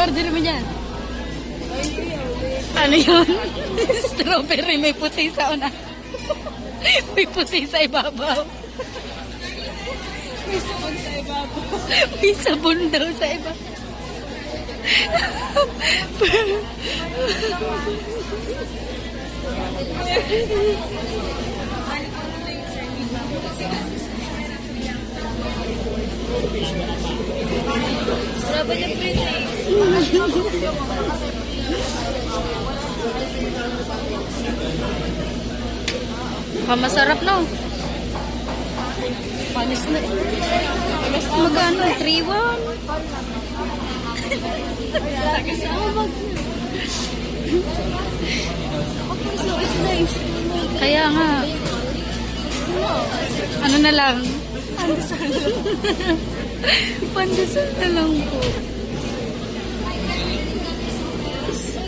order mo dyan. Ano yun? Strawberry, may puti sa una. May puti sa ibabaw. May sabon sa ibabaw. May sabon daw sa ibabaw. Sarap niya pretty. Masarap no? Panis na. Magkano? 3-1? Kaya nga. Ano na lang? Pandesal na lang po.